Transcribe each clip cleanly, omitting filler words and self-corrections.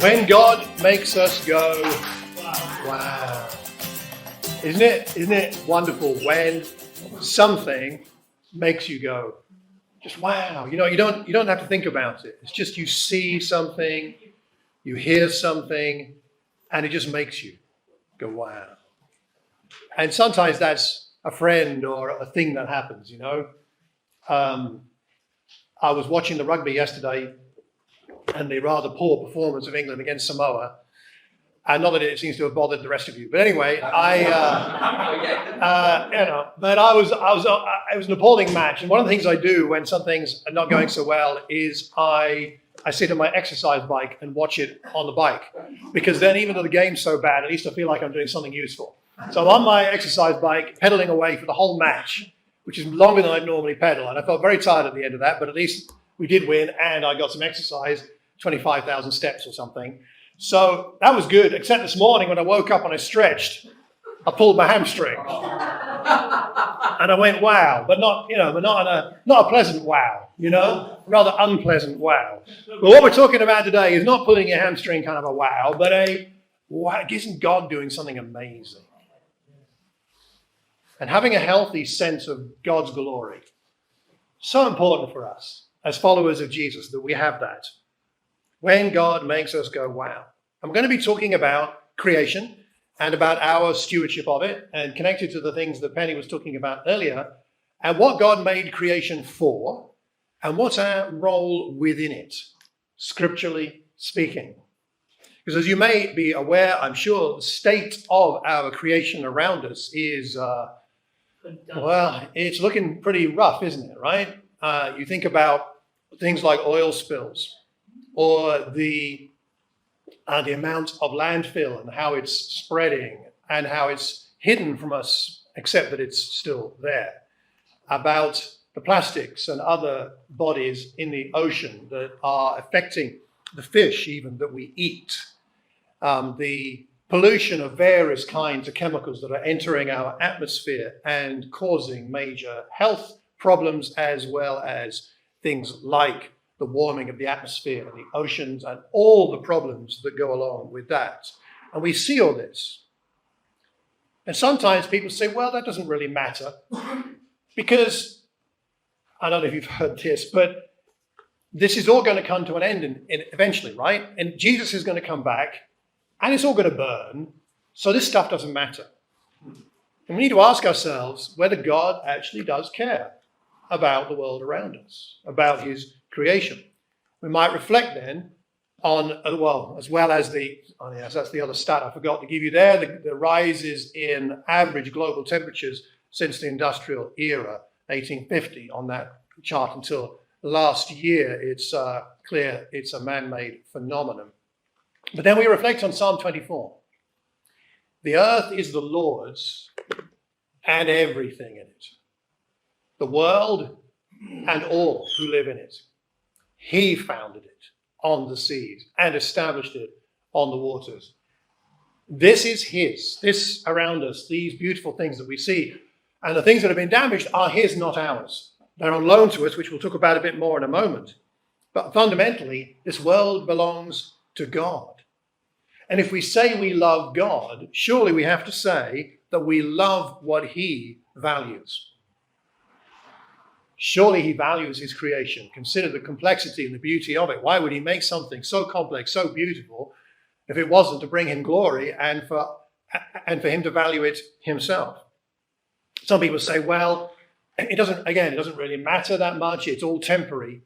When God makes us go, wow. Isn't it wonderful when something makes you go, just wow. You don't have to think about it. It's just you see something, you hear something, and it just makes you go, wow. And sometimes that's a friend or a thing that happens, I was watching the rugby yesterday and the rather poor performance of England against Samoa. And not that it seems to have bothered the rest of you, but anyway, it was an appalling match. And one of the things I do when something's not going so well is I sit on my exercise bike and watch it on the bike, because then even though the game's so bad, at least I feel like I'm doing something useful. So I'm on my exercise bike, pedaling away for the whole match, which is longer than I'd normally pedal. And I felt very tired at the end of that, but at least we did win and I got some exercise, 25,000 steps or something. So that was good, except this morning when I woke up and I stretched, I pulled my hamstring. And I went, wow, but not a pleasant wow, rather unpleasant wow. But what we're talking about today is not pulling your hamstring kind of a wow, but isn't God doing something amazing? And having a healthy sense of God's glory. So important for us as followers of Jesus that we have that. When God makes us go, wow. I'm going to be talking about creation and about our stewardship of it, and connected to the things that Penny was talking about earlier, and what God made creation for, and what's our role within it, scripturally speaking. Because as you may be aware, I'm sure the state of our creation around us is, it's looking pretty rough, isn't it, right? You think about things like oil spills, or the amount of landfill and how it's spreading and how it's hidden from us, except that it's still there. About the plastics and other bodies in the ocean that are affecting the fish even that we eat. The pollution of various kinds of chemicals that are entering our atmosphere and causing major health problems, as well as things like the warming of the atmosphere and the oceans and all the problems that go along with that. And we see all this. And sometimes people say, well, that doesn't really matter, because, I don't know if you've heard this, but this is all going to come to an end eventually, right? And Jesus is going to come back and it's all going to burn. So this stuff doesn't matter. And we need to ask ourselves whether God actually does care about the world around us, about his creation. We might reflect then on, as well as that's the other stat I forgot to give you there, the rises in average global temperatures since the industrial era, 1850, on that chart until last year. It's clear it's a man-made phenomenon. But then we reflect on Psalm 24. The earth is the Lord's and everything in it, the world and all who live in it. He founded it on the seas and established it on the waters. This is his. This around us, these beautiful things that we see, and the things that have been damaged are his, not ours. They're on loan to us, which we'll talk about a bit more in a moment. But fundamentally, this world belongs to God. And if we say we love God, surely we have to say that we love what he values. Surely he values his creation. Consider the complexity and the beauty of it. Why would he make something so complex, so beautiful, if it wasn't to bring him glory and for him to value it himself? Some people say, well, it doesn't really matter that much. It's all temporary.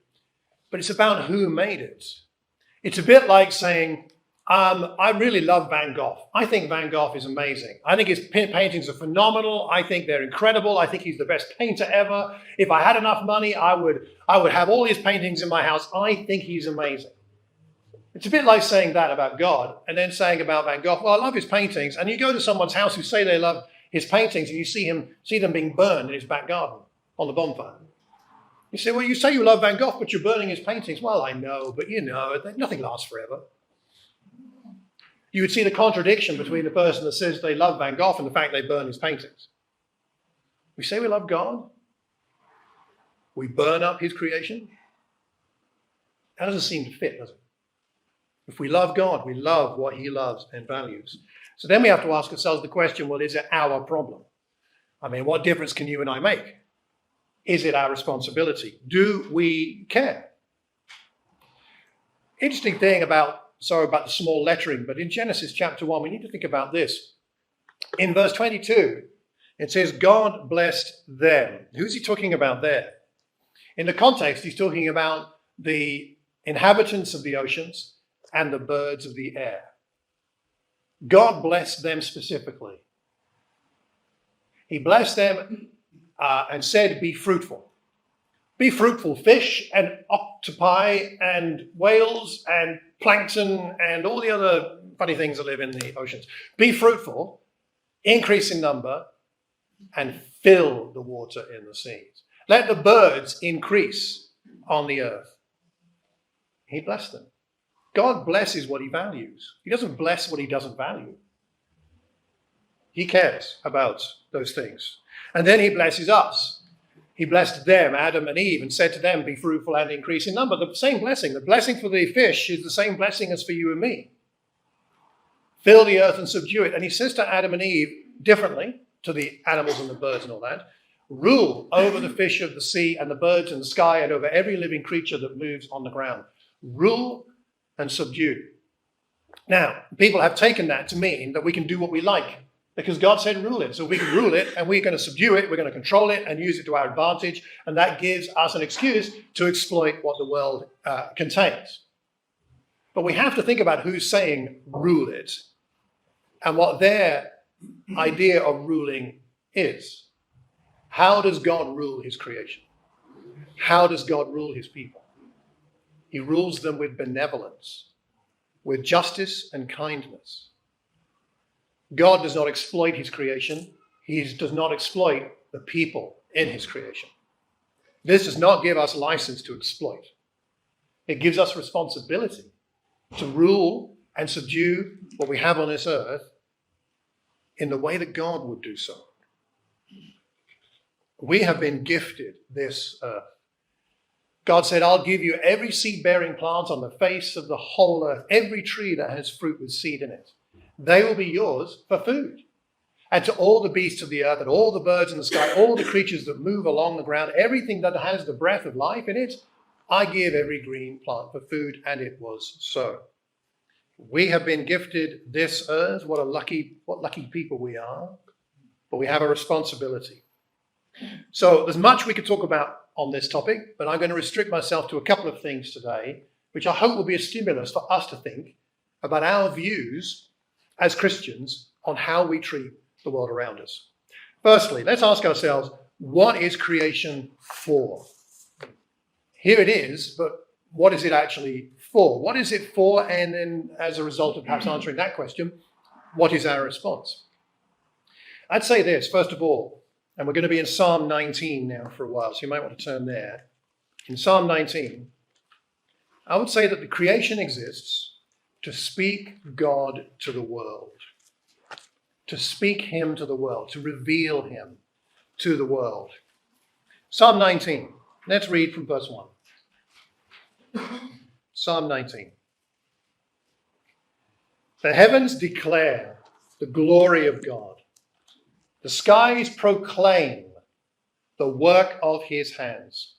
But it's about who made it. It's a bit like saying, I really love Van Gogh. I think Van Gogh is amazing. I think his paintings are phenomenal. I think they're incredible. I think he's the best painter ever. If I had enough money, I would have all his paintings in my house. I think he's amazing. It's a bit like saying that about God and then saying about Van Gogh, well, I love his paintings. And you go to someone's house who say they love his paintings and you see them being burned in his back garden on the bonfire. You say, well, you say you love Van Gogh, but you're burning his paintings. Well, I know, but nothing lasts forever. You would see the contradiction between the person that says they love Van Gogh and the fact they burn his paintings. We say we love God. We burn up his creation. That doesn't seem to fit, does it? If we love God, we love what he loves and values. So then we have to ask ourselves the question, well, is it our problem? I mean, what difference can you and I make? Is it our responsibility? Do we care? Interesting thing about the small lettering, but in Genesis chapter 1, we need to think about this. In verse 22, it says, God blessed them. Who's he talking about there? In the context, he's talking about the inhabitants of the oceans and the birds of the air. God blessed them specifically. He blessed them and said, be fruitful. Be fruitful, fish and octopi and whales and plankton and all the other funny things that live in the oceans. Be fruitful, increase in number, and fill the water in the seas. Let the birds increase on the earth. He blessed them. God blesses what he values. He doesn't bless what he doesn't value. He cares about those things. And then he blesses us. He blessed them, Adam and Eve, and said to them, be fruitful and increase in number. The same blessing. The blessing for the fish is the same blessing as for you and me. Fill the earth and subdue it. And he says to Adam and Eve, differently to the animals and the birds and all that, rule over the fish of the sea and the birds in the sky and over every living creature that moves on the ground. Rule and subdue. Now, people have taken that to mean that we can do what we like, because God said rule it. So we can rule it, and we're going to subdue it, we're going to control it and use it to our advantage, and that gives us an excuse to exploit what the world contains. But we have to think about who's saying rule it and what their idea of ruling is. How does God rule his creation? How does God rule his people? He rules them with benevolence, with justice and kindness. God does not exploit his creation. He does not exploit the people in his creation. This does not give us license to exploit. It gives us responsibility to rule and subdue what we have on this earth in the way that God would do so. We have been gifted this earth. God said, I'll give you every seed-bearing plant on the face of the whole earth, every tree that has fruit with seed in it. They will be yours for food. And to all the beasts of the earth and all the birds in the sky, all the creatures that move along the ground, everything that has the breath of life in it, I give every green plant for food, and it was so. We have been gifted this earth. What lucky people we are. But we have a responsibility. So there's much we could talk about on this topic, but I'm going to restrict myself to a couple of things today, which I hope will be a stimulus for us to think about our views as Christians on how we treat the world around us. Firstly, let's ask ourselves, what is creation for? Here it is, but what is it actually for? What is it for? And then as a result of perhaps answering that question, what is our response? I'd say this, first of all, and we're going to be in Psalm 19 now for a while, so you might want to turn there. In Psalm 19, I would say that the creation exists to speak God to the world, to speak him to the world, to reveal him to the world. Psalm 19, let's read from verse 1. Psalm 19. The heavens declare the glory of God. The skies proclaim the work of his hands.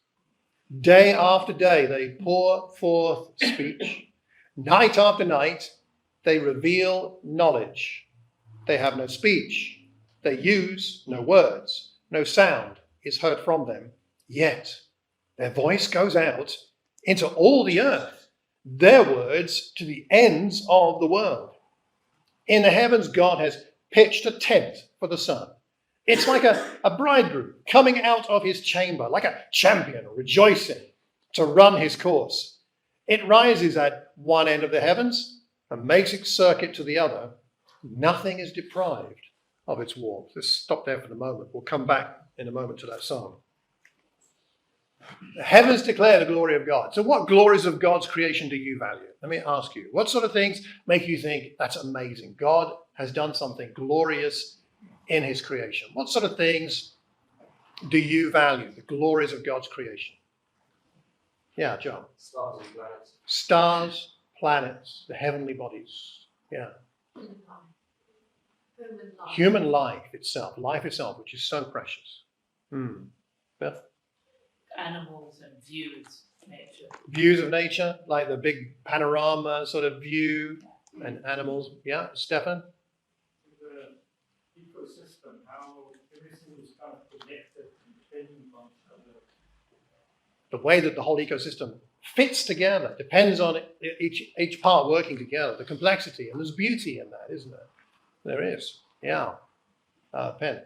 Day after day they pour forth speech. Night after night they reveal knowledge. They have no speech. They use no words. No sound is heard from them. Yet their voice goes out into all the earth, their words to the ends of the world. In the heavens, God has pitched a tent for the sun. It's like a bridegroom coming out of his chamber, like a champion rejoicing to run his course. It rises at one end of the heavens and makes its circuit to the other. Nothing is deprived of its warmth. Let's stop there for the moment. We'll come back in a moment to that psalm. The heavens declare the glory of God. So what glories of God's creation do you value? Let me ask you, what sort of things make you think that's amazing? God has done something glorious in his creation. What sort of things do you value? The glories of God's creation. Yeah, John. Stars and planets. Stars, planets, the heavenly bodies. Yeah. Human life. Human life itself, which is so precious. Beth? Animals and views of nature. Views of nature, like the big panorama sort of view, and animals. Yeah, Stefan? The ecosystem, how everything is kind of connected and depending on each other. The way that the whole ecosystem fits together depends on each part working together, the complexity, and there's beauty in that, isn't there? There is, yeah. Pen.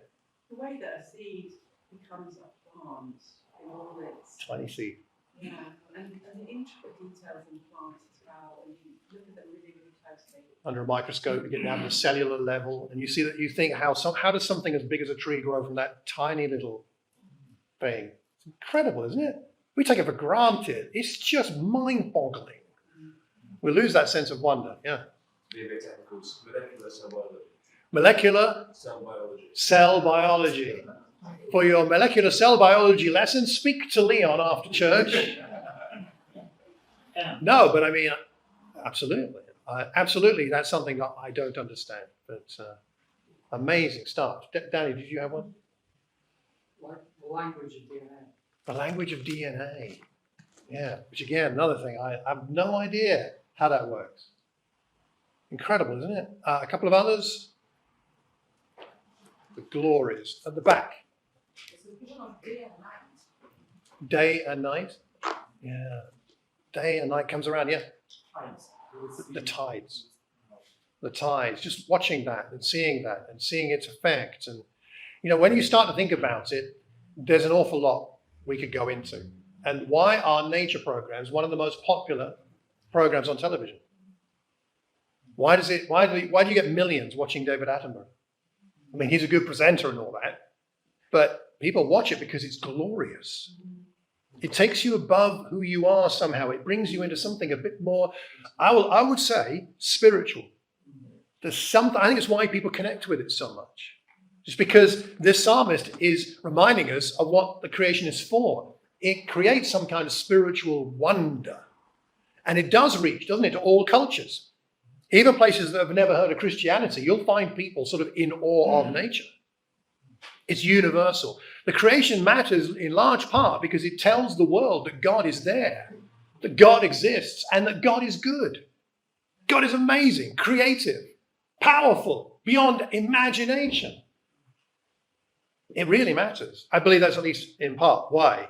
The way that a seed becomes a plant in all its... Tiny seed. Yeah, and the intricate details in plants as well, and you look at them really, really closely. Under a microscope, you get down to the cellular level, and you see that you think, how does something as big as a tree grow from that tiny little thing? It's incredible, isn't it? We take it for granted. It's just mind-boggling. We lose that sense of wonder, yeah. Molecular cell biology. Molecular cell biology. For your molecular cell biology lesson, speak to Leon after church. No, but I mean, absolutely. Absolutely, that's something that I don't understand. But amazing stuff. Danny, did you have one? Like the language of DNA. The language of DNA. Yeah, which again, another thing, I have no idea how that works. Incredible, isn't it? A couple of others. The glories at the back. It's a vision of day and night. Day and night. Yeah. Day and night comes around, yeah. The tides. The tides. Just watching that and seeing its effect. And, you know, when you start to think about it, there's an awful lot we could go into. And why are nature programs one of the most popular programs on television? Why do you get millions watching David Attenborough? I mean, he's a good presenter and all that, but people watch it because it's glorious. It takes you above who you are somehow. It brings you into something a bit more, I would say, spiritual. There's something, I think it's why people connect with it so much. Just because this psalmist is reminding us of what the creation is for. It creates some kind of spiritual wonder. And it does reach, doesn't it, to all cultures. Even places that have never heard of Christianity, you'll find people sort of in awe of nature. It's universal. The creation matters in large part because it tells the world that God is there, that God exists, and that God is good. God is amazing, creative, powerful, beyond imagination. It really matters. I believe that's at least in part why.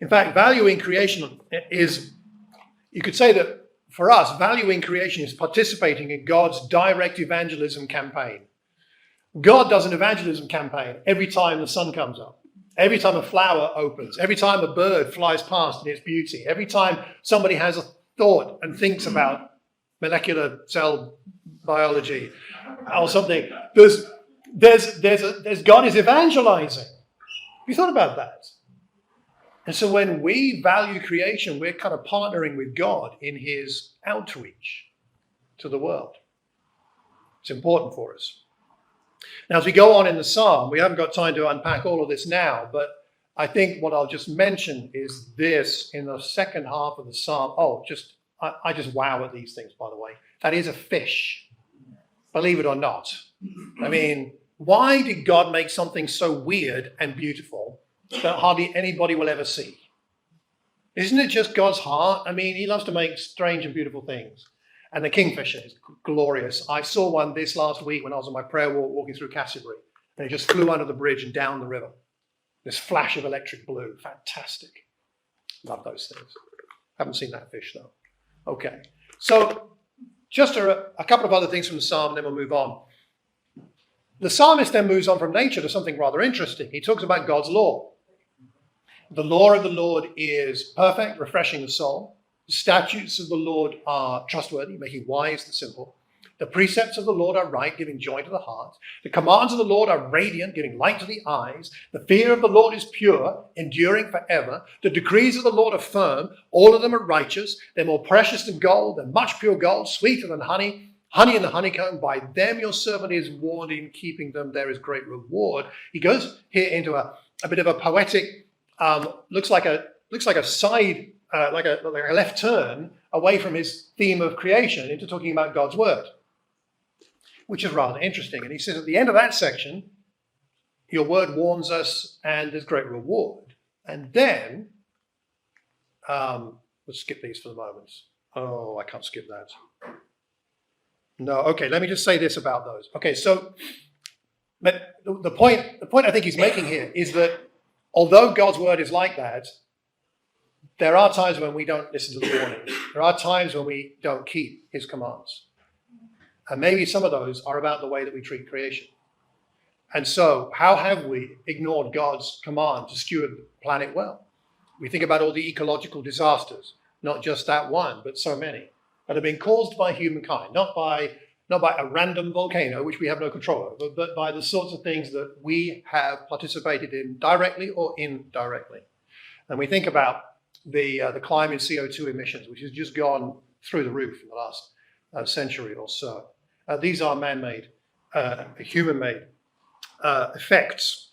In fact, valuing creation is, you could say that for us, valuing creation is participating in God's direct evangelism campaign. God does an evangelism campaign every time the sun comes up, every time a flower opens, every time a bird flies past in its beauty, every time somebody has a thought and thinks about molecular cell biology or something. There's God is evangelizing. Have you thought about that? And so when we value creation, we're kind of partnering with God in his outreach to the world. It's important for us. Now, as we go on in the psalm, we haven't got time to unpack all of this now, but I think what I'll just mention is this in the second half of the psalm. I just wow at these things, by the way. That is a fish, believe it or not. I mean, why did God make something so weird and beautiful that hardly anybody will ever see? Isn't it just God's heart? I mean, he loves to make strange and beautiful things. And the kingfisher is glorious. I saw one this last week when I was on my prayer walk walking through Canterbury, and it just flew under the bridge and down the river. This flash of electric blue. Fantastic. Love those things. Haven't seen that fish, though. Okay. So just a couple of other things from the psalm, and then we'll move on. The psalmist then moves on from nature to something rather interesting. He talks about God's law. The law of the Lord is perfect, refreshing the soul. The statutes of the Lord are trustworthy, making wise the simple. The precepts of the Lord are right, giving joy to the heart. The commands of the Lord are radiant, giving light to the eyes. The fear of the Lord is pure, enduring forever. The decrees of the Lord are firm. All of them are righteous. They're more precious than gold, than much pure gold, sweeter than honey. Honey in the honeycomb, by them your servant is warned, in keeping them there is great reward. He goes here into a bit of a poetic, looks like a side, like a left turn away from his theme of creation into talking about God's word, which is rather interesting. And he says at the end of that section, your word warns us and there's great reward. And then, let's skip these for the moment. Oh, I can't skip that. No, okay, let me just say this about those. Okay, so but the point I think he's making here is that although God's word is like that, there are times when we don't listen to the warnings. There are times when we don't keep his commands. And maybe some of those are about the way that we treat creation. And so how have we ignored God's command to steward the planet well? We think about all the ecological disasters, not just that one, but so many, that have been caused by humankind, not by a random volcano, which we have no control over, but by the sorts of things that we have participated in directly or indirectly. And we think about the climate CO2 emissions, which has just gone through the roof in the last century or so. These are man-made, human-made effects,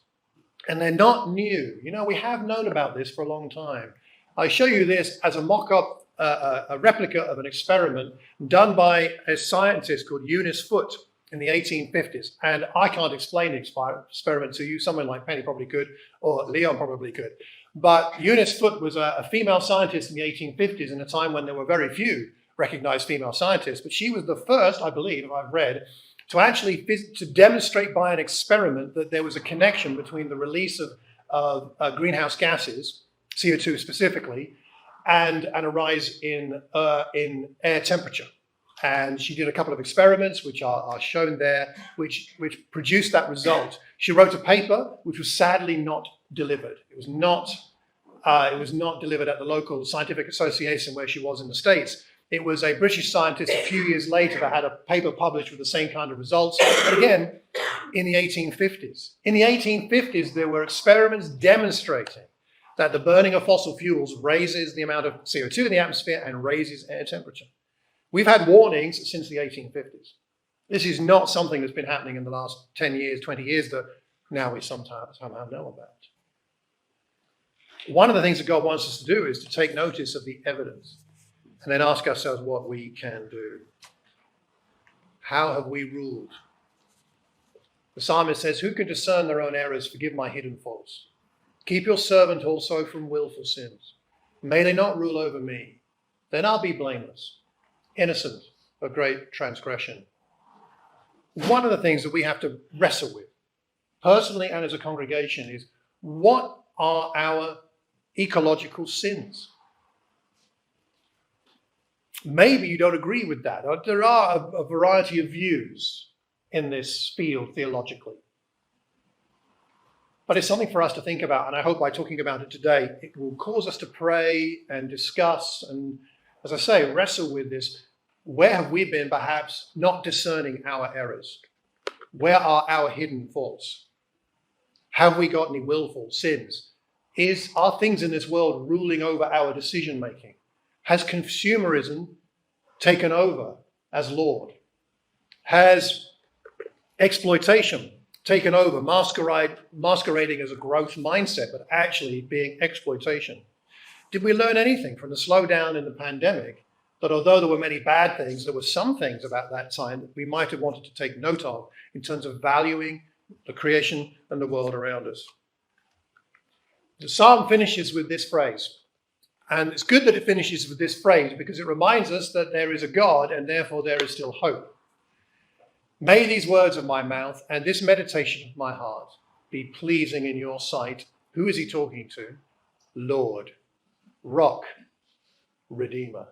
and they're not new. You know, we have known about this for a long time. I show you this as a mock-up, a replica of an experiment done by a scientist called Eunice Foote in the 1850s. And I can't explain the experiment to you. Someone like Penny probably could, or Leon probably could. But Eunice Foote was a female scientist in the 1850s, in a time when there were very few recognized female scientists. But she was the first, I believe, if I've read, to actually to demonstrate by an experiment that there was a connection between the release of greenhouse gases, CO2 specifically, and a rise in air temperature. And she did a couple of experiments, which are shown there, which produced that result. She wrote a paper, which was sadly not delivered. It was not delivered at the local scientific association where she was in the States. It was a British scientist a few years later that had a paper published with the same kind of results. But again, in the 1850s. In the 1850s, there were experiments demonstrating that the burning of fossil fuels raises the amount of CO2 in the atmosphere and raises air temperature. We've had warnings since the 1850s. This is not something that's been happening in the last 10 years, 20 years that now we somehow know about. One of the things that God wants us to do is to take notice of the evidence and then ask ourselves what we can do. How have we ruled? The psalmist says, who can discern their own errors? Forgive my hidden faults. Keep your servant also from willful sins. May they not rule over me. Then I'll be blameless, innocent of great transgression. One of the things that we have to wrestle with, personally and as a congregation, is what are our ecological sins? Maybe you don't agree with that. There are a variety of views in this field theologically. But it's something for us to think about, and I hope by talking about it today, it will cause us to pray and discuss and, as I say, wrestle with this. Where have we been perhaps not discerning our errors? Where are our hidden faults? Have we got any willful sins? Are things in this world ruling over our decision making? Has consumerism taken over as Lord? Has exploitation taken over, masquerading as a growth mindset, but actually being exploitation? Did we learn anything from the slowdown in the pandemic, that although there were many bad things, there were some things about that time that we might have wanted to take note of in terms of valuing the creation and the world around us? The psalm finishes with this phrase. And it's good that it finishes with this phrase because it reminds us that there is a God and therefore there is still hope. May these words of my mouth and this meditation of my heart be pleasing in your sight. Who is he talking to? Lord, Rock, Redeemer.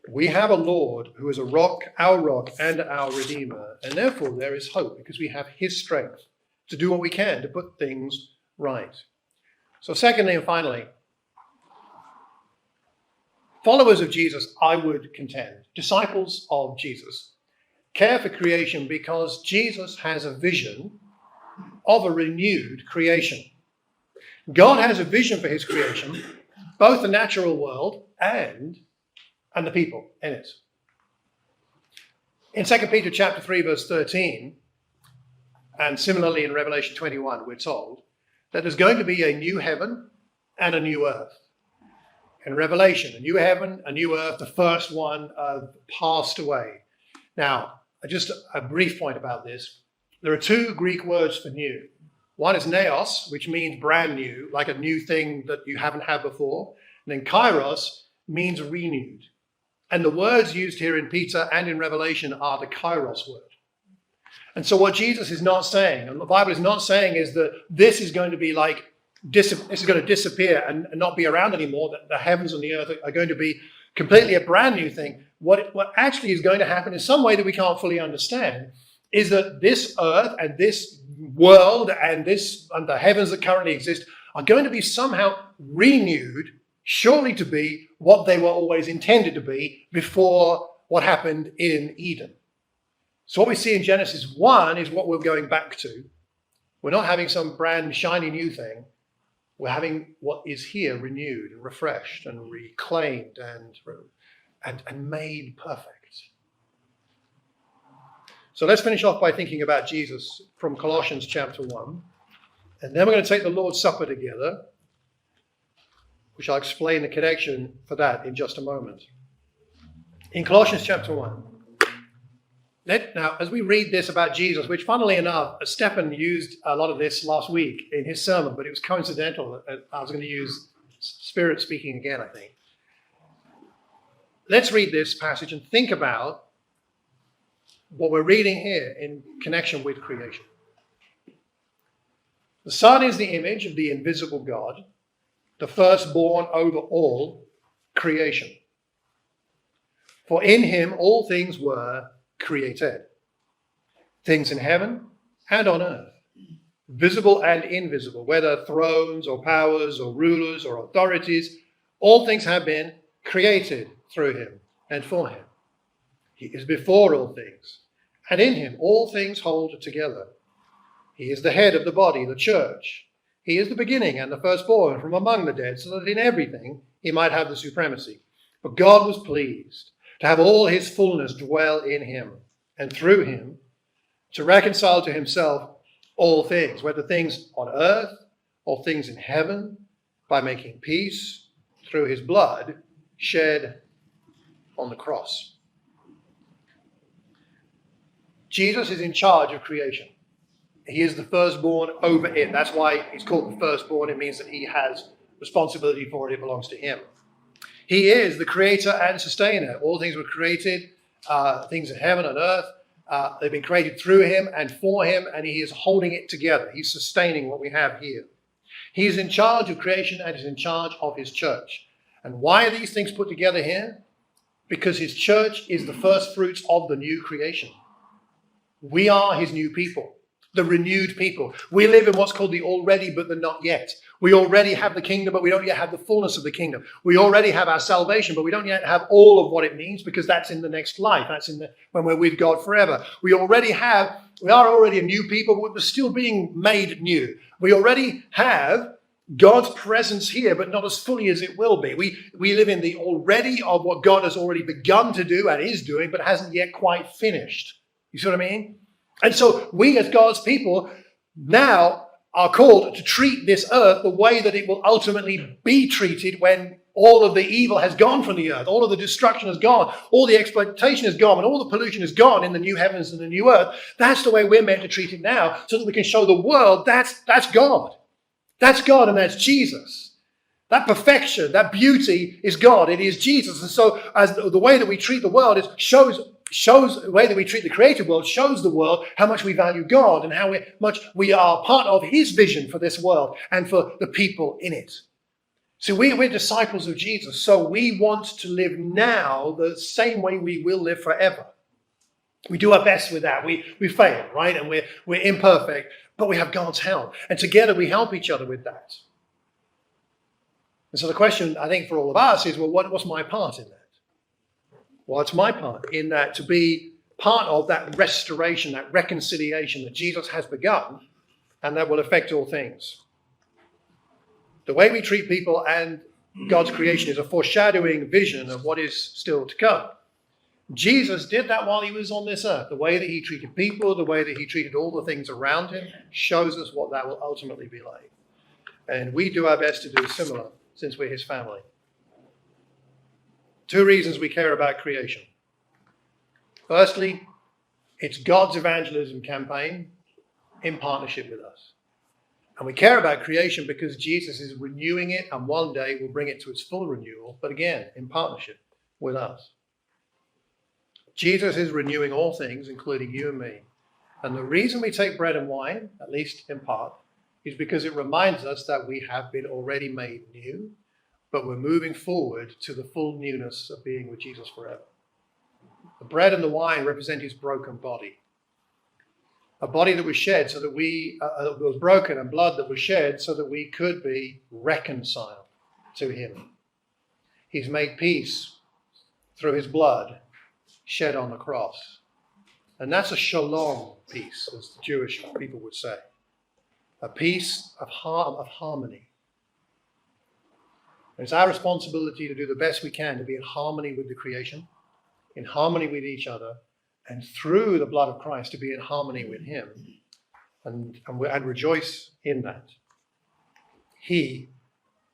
We have a Lord who is a rock and our Redeemer. And therefore there is hope because we have his strength to do what we can to put things right. So secondly and finally, followers of Jesus, I would contend, disciples of Jesus, care for creation because Jesus has a vision of a renewed creation. God has a vision for his creation, both the natural world and the people in it. In 2 Peter chapter 3, verse 13, and similarly in Revelation 21, we're told that there's going to be a new heaven and a new earth. In Revelation, a new heaven, a new earth, the first one passed away. Now, just a brief point about this. There are two Greek words for new. One is neos, which means brand new, like a new thing that you haven't had before. And then kairos means renewed. And the words used here in Peter and in Revelation are the kairos word. And so what Jesus is not saying, and the Bible is not saying, is that this is going to be like, this is going to disappear and not be around anymore, that the heavens and the earth are going to be completely a brand new thing. What actually is going to happen in some way that we can't fully understand is that this earth and this world and the heavens that currently exist are going to be somehow renewed, surely to be what they were always intended to be before what happened in Eden. So what we see in Genesis 1 is what we're going back to. We're not having some brand shiny new thing. We're having what is here renewed and refreshed and reclaimed and made perfect. So let's finish off by thinking about Jesus from Colossians chapter 1. And then we're going to take the Lord's Supper together, which I'll explain the connection for that in just a moment. In Colossians chapter 1. Now, as we read this about Jesus, which funnily enough, Stephen used a lot of this last week in his sermon, but it was coincidental. I was going to use Spirit speaking again, I think. Let's read this passage and think about what we're reading here in connection with creation. The Son is the image of the invisible God, the firstborn over all creation. For in him all things were created, things in heaven and on earth, visible and invisible, whether thrones or powers or rulers or authorities, all things have been created through him and for him. He is before all things, and in him all things hold together. He is the head of the body, the church. He is the beginning and the firstborn from among the dead, so that in everything he might have the supremacy. But God was pleased to have all his fullness dwell in him, and through him to reconcile to himself all things, whether things on earth or things in heaven, by making peace through his blood shed on the cross. Jesus is in charge of creation. He is the firstborn over it. That's why he's called the firstborn. It means that he has responsibility for it. It belongs to him. He is the creator and sustainer. All things were created, things in heaven and earth. They've been created through him and for him, and he is holding it together. He's sustaining what we have here. He is in charge of creation and is in charge of his church. And why are these things put together here? Because his church is the first fruits of the new creation. We are his new people, the renewed people. We live in what's called the already but the not yet. We already have the kingdom, but we don't yet have the fullness of the kingdom. We already have our salvation, but we don't yet have all of what it means, because that's in the next life. That's when we're with God forever. We are already a new people, but we're still being made new. We already have God's presence here, but not as fully as it will be. We live in the already of what God has already begun to do and is doing, but hasn't yet quite finished. You see what I mean? And so we as God's people now are called to treat this earth the way that it will ultimately be treated when all of the evil has gone from the earth, all of the destruction has gone, all the exploitation is gone, and all the pollution is gone in the new heavens and the new earth. That's the way we're meant to treat it now, so that we can show the world that's God. That's God, and that's Jesus. That perfection, that beauty is God. It is Jesus. And so as the way that we treat the world shows the way that we treat the created world, shows the world how much we value God and how much we are part of his vision for this world and for the people in it. So we're disciples of Jesus, so we want to live now the same way we will live forever. We do our best with that. We fail, right? And we're imperfect, but we have God's help. And together we help each other with that. And so the question, I think, for all of us is, well, what's my part in that? What's my part in that, to be part of that restoration, that reconciliation that Jesus has begun and that will affect all things? The way we treat people and God's creation is a foreshadowing vision of what is still to come. Jesus did that while he was on this earth. The way that he treated people, the way that he treated all the things around him, shows us what that will ultimately be like. And we do our best to do similar, since we're his family. Two reasons we care about creation. Firstly, it's God's evangelism campaign in partnership with us. And we care about creation because Jesus is renewing it, and one day will bring it to its full renewal, but again, in partnership with us. Jesus is renewing all things, including you and me. And the reason we take bread and wine, at least in part, is because it reminds us that we have been already made new, but we're moving forward to the full newness of being with Jesus forever. The bread and the wine represent his broken body. A body that was shed so that was broken, and blood that was shed so that we could be reconciled to him. He's made peace through his blood shed on the cross. And that's a shalom peace, as the Jewish people would say. A peace of harmony. And it's our responsibility to do the best we can to be in harmony with the creation, in harmony with each other, and through the blood of Christ to be in harmony with him and rejoice in that. He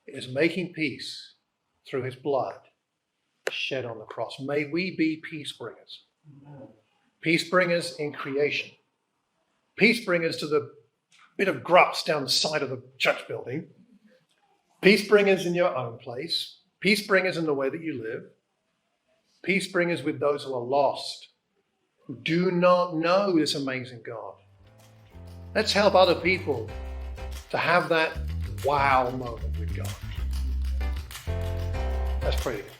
is making peace through his blood shed on the cross. May we be peace bringers. Peace bringers in creation. Peace bringers to the bit of grass down the side of the church building. Peace bringers in your own place. Peace bringers in the way that you live. Peace bringers with those who are lost, who do not know this amazing God. Let's help other people to have that wow moment with God. Let's pray together.